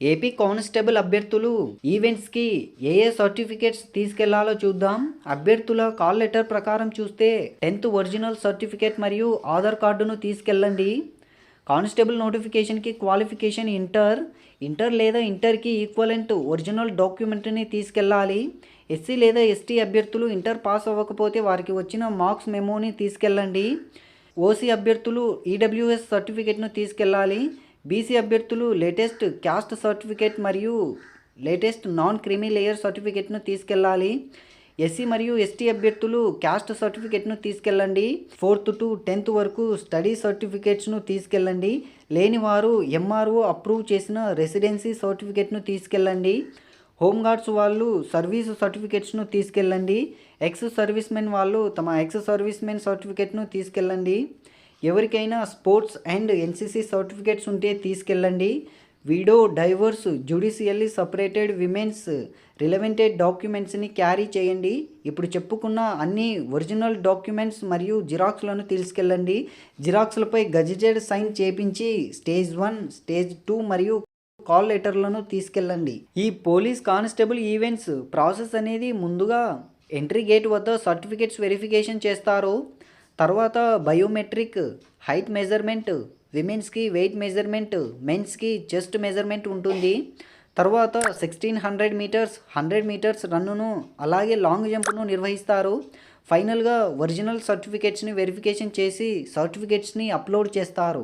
AP constable అభ్యర్థులు ఈవెంట్స్కి ఏ certificates తీసుకెళ్లాలో చూద్దాం. అభ్యర్థుల కాల్ లెటర్ ప్రకారం చూస్తే 10th ఒరిజినల్ సర్టిఫికేట్ మరియు ఆధార్ కార్డును తీసుకెళ్ళండి. కానిస్టేబుల్ నోటిఫికేషన్కి క్వాలిఫికేషన్ ఇంటర్ లేదా ఇంటర్కి ఈక్వలెంట్ ఒరిజినల్ డాక్యుమెంట్ని తీసుకెళ్ళాలి. ఎస్సీ లేదా ఎస్టీ అభ్యర్థులు ఇంటర్ పాస్ అవ్వకపోతే వారికి వచ్చిన మార్క్స్ మెమోని తీసుకెళ్ళండి. ఓసీ అభ్యర్థులు ఈడబ్ల్యూఎస్ సర్టిఫికేట్ను తీసుకెళ్ళాలి. బీసీ అభ్యర్థులు లేటెస్ట్ క్యాస్ట్ సర్టిఫికేట్ మరియు లేటెస్ట్ నాన్ క్రిమీ లేయర్ సర్టిఫికేట్ను తీసుకెళ్ళాలి. ఎస్సీ మరియు ఎస్టీ అభ్యర్థులు క్యాస్ట్ సర్టిఫికేట్ను తీసుకెళ్ళండి. 4th to 10th వరకు స్టడీ సర్టిఫికేట్స్ను తీసుకెళ్ళండి. లేని వారు ఎంఆర్ఓ అప్రూవ్ చేసిన రెసిడెన్సీ సర్టిఫికేట్ను తీసుకెళ్ళండి. హోంగార్డ్స్ వాళ్ళు సర్వీసు సర్టిఫికేట్స్ను తీసుకెళ్ళండి. ఎక్స్ సర్వీస్ మెన్ వాళ్ళు తమ ఎక్స్ సర్వీస్ మెన్ సర్టిఫికేట్ను తీసుకెళ్ళండి. ఎవరికైనా స్పోర్ట్స్ అండ్ ఎన్సీసీ సర్టిఫికేట్స్ ఉంటే తీసుకెళ్ళండి. Widow, divorce, judicially separated womens relevant డాక్యుమెంట్స్ని క్యారీ చేయండి. ఇప్పుడు చెప్పుకున్న అన్ని ఒరిజినల్ డాక్యుమెంట్స్ మరియు జిరాక్స్లను తీసుకెళ్ళండి. జిరాక్స్లపై గజిటెడ్ సైన్ చేపించి స్టేజ్ 1, స్టేజ్ 2 మరియు కాల్ లెటర్లను తీసుకెళ్ళండి. ఈ పోలీస్ కానిస్టేబుల్ ఈవెంట్స్ ప్రాసెస్ అనేది ముందుగా ఎంట్రీ గేట్ వద్ద సర్టిఫికేట్స్ వెరిఫికేషన్ చేస్తారు. తర్వాత బయోమెట్రిక్, హైట్ మెజర్మెంట్, విమెన్స్కి వెయిట్ మెజర్మెంట్, మెన్స్కి చెస్ట్ మెజర్మెంట్ ఉంటుంది. తర్వాత 1600 మీటర్స్, 100 మీటర్స్ రన్నును అలాగే లాంగ్ జంప్ను నిర్వహిస్తారు. ఫైనల్గా ఒరిజినల్ సర్టిఫికేట్స్ని వెరిఫికేషన్ చేసి సర్టిఫికేట్స్ని అప్లోడ్ చేస్తారు.